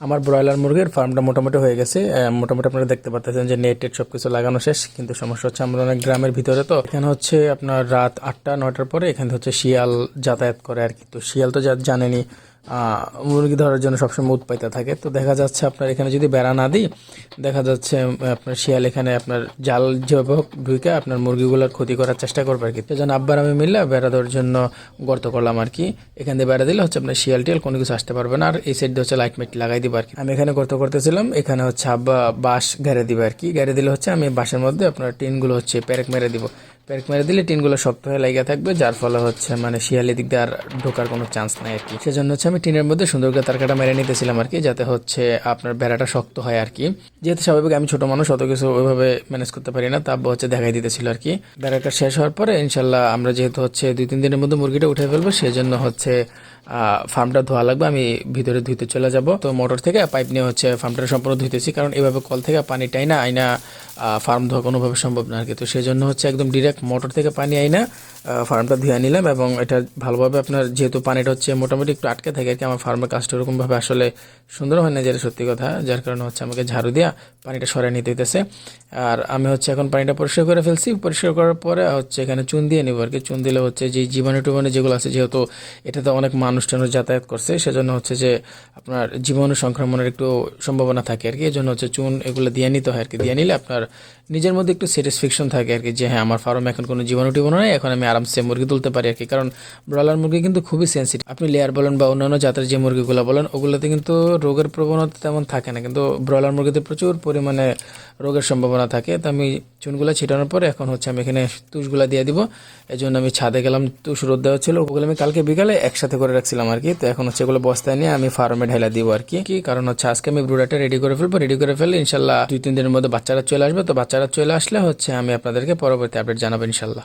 আমার ব্রয়লার মুরগির ফার্মটা মোটামুটি হয়ে গেছে। মোটামুটি আপনারা দেখতে পাচ্ছেন যে নেট টেট সবকিছু লাগানো শেষ, কিন্তু সমস্যা হচ্ছে আমরা অনেক গ্রামের ভিতরে, তো এখানে হচ্ছে আপনার রাত 8টা-9টার পরে এখানে হচ্ছে শিয়াল যাতায়াত করে আর কি। তো শিয়াল তো জানেনি মুরগি ধরার জন্য সবসময় উৎপাইতে থাকে। তো দেখা যাচ্ছে আপনার এখানে যদি বেড়া না দিই, দেখা যাচ্ছে আপনার শিয়াল এখানে আপনার জাল যেভাবে হোক ঢুকে আপনার মুরগিগুলোর ক্ষতি করার চেষ্টা করবে আর কি। তো যেন আব্বার আমি মিললে বেড়া দেওয়ার জন্য গর্ত করলাম আর কি। এখান দিয়ে বেড়া দিলে হচ্ছে আপনার শিয়াল টিয়াল কোনো কিছু আসতে পারবে না। আর এই সাইড দিয়ে হচ্ছে লাইট মাইট লাগাই দিবে আর কি। আমি এখানে গর্ত করতেছিলাম, এখানে হচ্ছে আব্বা বাঁশ ঘেরে দিবে আর কি। ঘেরে দিলে হচ্ছে আমি বাঁশের মধ্যে আপনার টিনগুলো হচ্ছে পেরেক মেরে দিব। পেরেক মেরে দিলে টিনগুলো শক্ত হয়ে লাগিয়ে থাকবে, যার ফলে হচ্ছে মানে শিয়ালি দিক দিয়ে আর ঢোকার কোনো চান্স নাই আর কি। সেজন্য হচ্ছে আমি টিনের মধ্যে সুন্দর করে তারকাটা মেরে নিতেছিলাম আর কি, যাতে হচ্ছে আপনার বেড়াটা শক্ত হয় আর কি। যেহেতু স্বাভাবিক আমি ছোট মানুষ, অত কিছু ওইভাবে ম্যানেজ করতে পারি না, তা আব্বা হচ্ছে দেখাই দিতেছিল আর কি। বেড়াটা শেষ হওয়ার পরে ইনশাল্লাহ আমরা যেহেতু হচ্ছে 2-3 দিনের মধ্যে মুরগিটা উঠে ফেলবো, সেজন্য হচ্ছে ফার্মটা ধোয়া লাগবে। আমি ভিতরে ধুইতে চলে যাব। তো মোটর থেকে পাইপ নিয়ে হচ্ছে ফার্মটা সম্পূর্ণ ধুইতেছি, কারণ এভাবে কল থেকে পানি টাইনা আইনা ফার্ম ধোয়া কোনোভাবে সম্ভব না আর কি। তো সেই জন্য হচ্ছে একদম ডিরেক্ট মোটর থেকে পানি আইনা ফার্মটা ধুয়ে নিলাম, এবং এটা ভালোভাবে আপনার যেহেতু পানিটা হচ্ছে মোটামুটি একটু আটকে থাকে আর কি। আমার ফার্মের কাজটা ওরকমভাবে আসলে সুন্দর হয় না, যেটা সত্যি কথা, যার কারণে হচ্ছে আমাকে ঝাড়ু দিয়া পানিটা সরাই নিতে হইতেছে। আর আমি হচ্ছে এখন পানিটা পরিষ্কার করে ফেলছি। পরিষ্কার করার পরে হচ্ছে এখানে চুন দিয়ে নেবো আর কি। চুন দিলে হচ্ছে যে জীবাণু টিবাণু যেগুলো আছে, যেহেতু এটাতে অনেক মানুষ টানুষ যাতায়াত করছে, সেজন্য হচ্ছে যে আপনার জীবাণু সংক্রমণের একটু সম্ভাবনা থাকে আর কি। এই জন্য হচ্ছে চুন এগুলো দিয়ে নিতে হয় আর কি। দিয়ে নিলে আপনার নিজের মধ্যে একটু স্যাটিসফ্যাকশন থাকে আর কি, যে হ্যাঁ আমার ফার্মে এখন কোনো জীবাণু টিবাণু নেই, এখন আমি আরামসে মুরগি তুলতে পারি আর কি। কারণ ব্রয়লার মুরগি কিন্তু খুবই সেন্সিটিভ। আপনি লেয়ার বলেন বা অন্যান্য জাতের যে মুরগিগুলো বলেন, ওগুলোতে কিন্তু রোগের প্রবণতা তেমন থাকে না, কিন্তু ব্রয়লার মুরগিতে প্রচুর পরিমাণে রোগের সম্ভাবনা থাকে। তো আমি চুনগুলো ছিটানোর পরে এখন হচ্ছে আমি এখানে তুষগুলা দিয়ে দিব। এই জন্য আমি ছাদে গেলাম, তুষ রোদ দেওয়া ছিল, ওগুলো আমি কালকে বিকালে একসাথে করে রাখছিলাম আর কি। তো এখন হচ্ছে এগুলো বস্তায় নিয়ে আমি ফার্মে ঢেলা দিব আর কি। কারণ হচ্ছে আজকে আমি ব্রুডারটা রেডি করে ফেলবো। রেডি করে ফেললে ইনশাল্লাহ 2-3 দিনের মধ্যে বাচ্চারা চলে আসবে। তো বাচ্চারা চলে আসলে হচ্ছে আমি আপনাদেরকে পরবর্তী আপডেট জানাবো ইনশাল্লাহ।